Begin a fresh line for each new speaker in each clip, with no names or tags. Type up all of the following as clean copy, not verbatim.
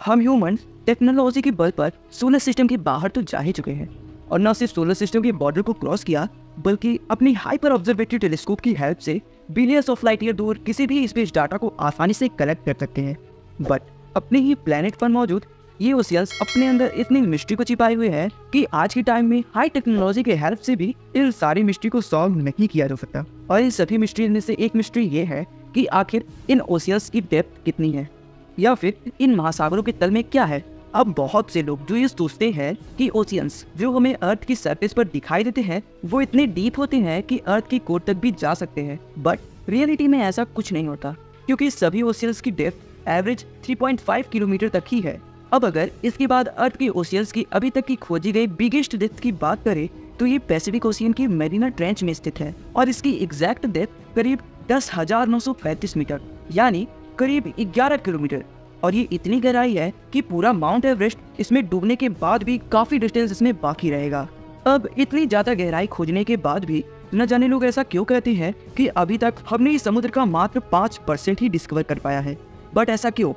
हम human technology के बल पर सोलर सिस्टम के बाहर तो जा ही चुके हैं, और न सिर्फ सोलर सिस्टम के बॉर्डर को क्रॉस किया, बल्कि अपनी हाइपर ऑब्जर्वेटरी टेलीस्कोप की हेल्प से बिलियंस ऑफ लाइट ईयर दूर किसी भी स्पेस डाटा को आसानी से कलेक्ट कर सकते हैं। बट अपने ही प्लेनेट पर मौजूद ये ओशियंस अपने अंदर इतनी मिस्ट्री को छिपाए हुए हैं कि आज के टाइम में हाई टेक्नोलॉजी के हेल्प से भी इन सारी मिस्ट्री को सॉल्व नहीं किया जा सकता। और इन सभी मिस्ट्री में से एक मिस्ट्री ये है कि आखिर इन ओशियंस की डेप्थ कितनी है, या फिर इन महासागरों के तल में क्या है। अब बहुत से लोग जो ये सोचते हैं कि ओशियंस जो हमें अर्थ की सरफेस पर दिखाई देते हैं वो इतने डीप होते हैं कि अर्थ की कोर तक भी जा सकते हैं, बट रियलिटी में ऐसा कुछ नहीं होता, क्योंकि सभी ओशियंस की डेप्थ एवरेज 3.5 किलोमीटर तक ही है। अब अगर इसके बाद अर्थ के ओशियंस की अभी तक की खोजी गई बिगेस्ट डेप्थ की बात करें तो ये पैसिफिक ओशियन की मैरीना ट्रेंच में स्थित है, और इसकी एग्जैक्ट डेप्थ करीब 10,935 मीटर यानी करीब 11 किलोमीटर। और ये इतनी गहराई है कि पूरा माउंट एवरेस्ट इसमें डूबने के बाद भी काफी डिस्टेंस इसमें बाकी रहेगा। अब इतनी ज्यादा गहराई खोजने के बाद भी न जाने लोग ऐसा क्यों कहते हैं कि अभी तक हमने इस समुद्र का मात्र 5% ही डिस्कवर कर पाया है। बट ऐसा क्यों?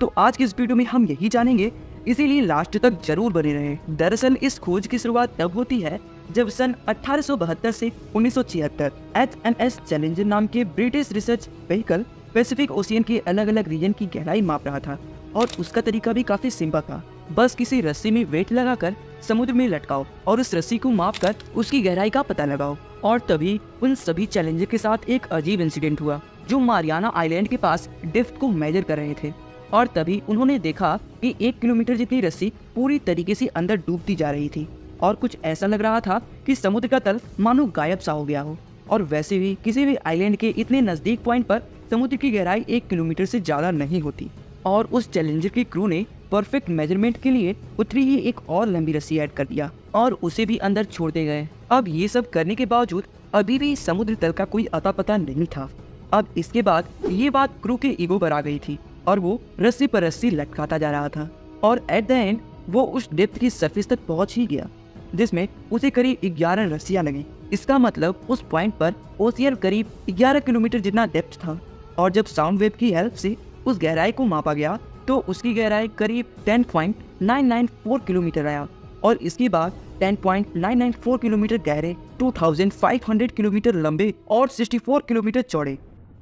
तो आज की इस वीडियो में हम यही जानेंगे, इसीलिए लास्ट तक जरूर बने रहें। दरअसल इस खोज की शुरुआत तब होती है जब सन 1872 से 1976 HMS चैलेंजर नाम के British research vehicle Pacific ocean के अलग अलग रीजन की गहराई माप रहा था, और उसका तरीका भी काफी सिंपल था। बस किसी रस्सी में वेट लगाकर समुद्र में लटकाओ और उस रस्सी को माप कर उसकी गहराई का पता लगाओ। और तभी उन सभी चैलेंजर के साथ एक अजीब इंसिडेंट हुआ, जो मारियाना आइलैंड के पास डेप्थ को मेजर कर रहे थे। और तभी उन्होंने देखा कि 1 किलोमीटर जितनी रस्सी पूरी तरीके से अंदर डूबती जा रही थी, और कुछ ऐसा लग रहा था कि समुद्र का तल मानो गायब सा हो गया हो। और वैसे भी किसी भी आइलैंड के इतने नजदीक पॉइंट पर समुद्र की गहराई 1 किलोमीटर से ज्यादा नहीं होती। और उस चैलेंजर की क्रू ने परफेक्ट मेजरमेंट के लिए उतरी ही एक और लंबी रस्सी ऐड कर दिया और उसे भी अंदर छोड़ते गए। अब ये सब करने के बावजूद अभी भी समुद्र तल का कोई अता पता नहीं था। अब इसके बाद ये बात क्रू के ईगो पर आ गई थी, और वो रस्सी पर रस्सी लटकाता जा रहा था, और एट द एंड वो उस डेप्थ की सरफेस तक पहुंच ही गया, जिसमें उसे करीब 11 रस्सियां लगी। इसका मतलब उस पॉइंट पर ओशियन करीब 11 किलोमीटर जितना डेप्थ था। और जब साउंड वेव की हेल्प से उस गहराई को मापा गया तो उसकी गहराई करीब 10.994 किलोमीटर आया, और इसके बाद 10.994 किलोमीटर गहरे, 2500 किलोमीटर लंबे और 64 किलोमीटर चौड़े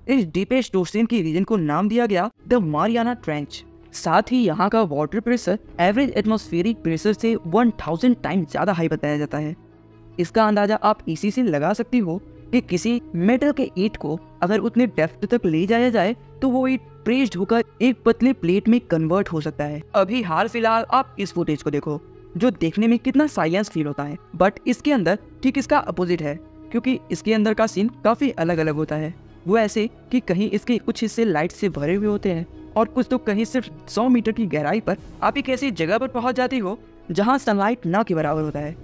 इस डीपेस्ट ओशियन की रीजन को नाम दिया गया द मारियाना ट्रेंच। साथ ही यहाँ का water pressure average atmospheric pressure से 1000 टाइम्स ज्यादा हाई बताया जाता है। इसका अंदाजा आप इसी से लगा सकती हो कि किसी मेटल के ईंट को अगर उतने डेप्थ तक ले जाया जाए तो वो ईंट प्रेस्ड होकर एक पतले प्लेट में कन्वर्ट हो सकता है। अभी हाल फिलहाल आप इस फुटेज को देखो, जो देखने में कितना साइलेंस फील होता है, बट इसके अंदर ठीक इसका अपोजिट है, क्योंकि इसके अंदर का सीन काफी अलग अलग होता है। वो ऐसे कि कहीं इसके कुछ हिस्से लाइट से भरे हुए होते हैं, और कुछ तो कहीं सिर्फ 100 मीटर की गहराई पर आप एक ऐसी जगह पर पहुंच जाती हो जहां सनलाइट ना के बराबर होता है।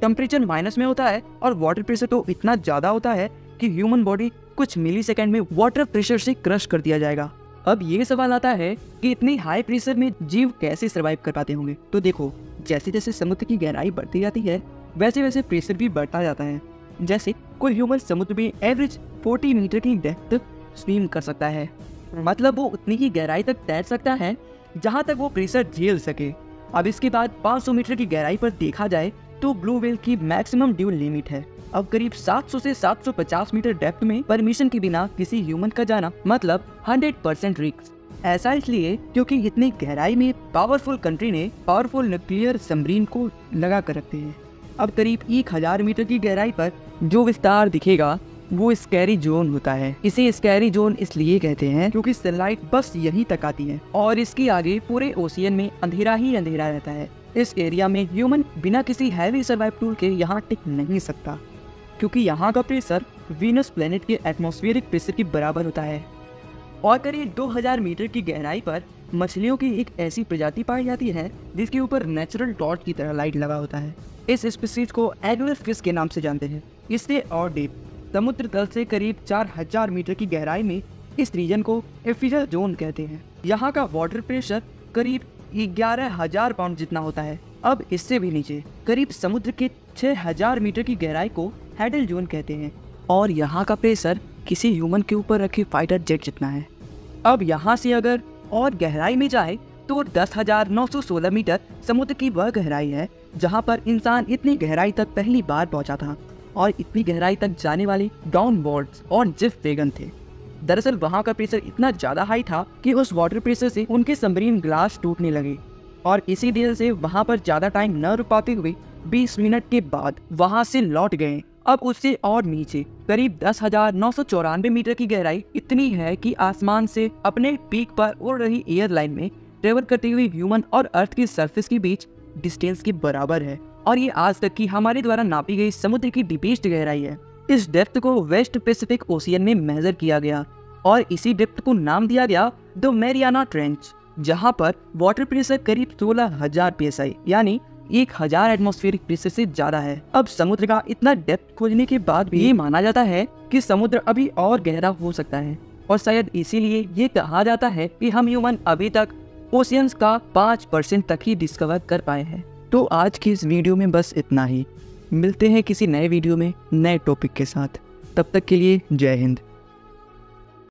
टेम्परेचर माइनस में होता है, और वाटर प्रेशर तो इतना ज्यादा होता है कि ह्यूमन बॉडी कुछ मिली सेकेंड में वाटर प्रेशर से क्रश कर दिया जाएगा। अब ये सवाल आता है कि इतनी हाई प्रेशर में जीव कैसे सरवाइव कर पाते होंगे। तो देखो, जैसे जैसे समुद्र की गहराई बढ़ती जाती है वैसे वैसे प्रेशर भी बढ़ता जाता है। जैसे कोई ह्यूमन समुद्र में एवरेज 40 मीटर की डेप्थ तक स्विम कर सकता है, मतलब वो उतनी ही गहराई तक तैर सकता है जहाँ तक वो प्रेशर झेल सके। अब इसके बाद 500 मीटर की गहराई पर देखा जाए तो ब्लू व्हेल की मैक्सिमम ड्यू लिमिट है। अब करीब 700 से 750 मीटर डेप्थ में परमिशन के बिना किसी ह्यूमन का जाना मतलब 100% रिस्क। ऐसा इसलिए क्योंकि इतनी गहराई में पावरफुल कंट्री ने पावरफुल न्यूक्लियर सबमरीन को लगा कर रखते हैं। अब करीब 1000 मीटर की गहराई पर जो विस्तार दिखेगा वो स्कैरी जोन होता है। इसे स्कैरी जोन इसलिए कहते हैं क्योंकि सनलाइट बस यहीं तक आती है, और इसके आगे पूरे ओशियन में अंधेरा ही अंधेरा रहता है। इस एरिया में ह्यूमन बिना किसी हैवी सर्वाइव टूल के यहाँ टिक नहीं सकता, क्योंकि यहाँ का प्रेशर वीनस प्लेनेट के एटमॉस्फेरिक प्रेशर के बराबर होता है। और करीब 2000 मीटर की गहराई पर मछलियों की एक ऐसी प्रजाति पाई जाती है जिसके ऊपर नेचुरल टॉर्च की तरह लाइट लगा होता है। इस स्पीशीज को एंगुलर फिश के नाम से जानते हैं। इससे और डीप समुद्र तल से करीब 4000 मीटर की गहराई में इस रीजन को एफिशल जोन कहते हैं। यहाँ का वाटर प्रेशर करीब 11,000 पाउंड जितना होता है। अब इससे भी नीचे करीब समुद्र के 6000 मीटर की गहराई को हैडल जोन कहते हैं, और यहाँ का प्रेशर किसी ह्यूमन के ऊपर रखे फाइटर जेट जितना है। अब यहाँ से अगर और गहराई में जाए तो तो 10,916 मीटर समुद्र की वह गहराई है जहां पर इंसान इतनी गहराई तक पहली बार पहुंचा था और इतनी गहराई तक जाने वाले डाउनवॉर्ड्स और जिफ वेगन थे। दरअसल वहां का प्रेशर इतना ज्यादा हाई था कि उस वाटर प्रेशर से उनके सबमरीन ग्लास टूटने लगे और इसी देर से वहां पर ज्यादा टाइम न रुक पाते हुए 20 मिनट के बाद वहां से लौट गए। अब उससे और नीचे करीब 10,994 मीटर की गहराई इतनी है कि आसमान से अपने पीक पर उड़ रही एयरलाइन में ट्रेवल करते हुए ह्यूमन और अर्थ की सरफेस के बीच डिस्टेंस के बराबर है और ये आज तक की हमारे द्वारा नापी गई समुद्र की डीपेस्ट गहराई है। इस डेप्थ को वेस्ट पैसिफिक ओशियन में मेजर किया गया और इसी डेप्थ को नाम दिया गया द मैरियाना ट्रेंच, जहां पर वाटर प्रेशर करीब 16,000 psi यानी 1,000 एटमॉस्फेरिक प्रेशर से ज्यादा है। अब समुद्र का इतना डेप्थ खोजने के बाद भी ये माना जाता है कि समुद्र अभी और गहरा हो सकता है और शायद इसीलिए ये कहा जाता है कि हम ह्यूमन अभी तक ओशियंस का 5% तक ही डिस्कवर कर पाए हैं। तो आज की इस वीडियो में बस इतना ही। मिलते हैं किसी नए वीडियो में नए टॉपिक के साथ। तब तक के लिए जय हिंद।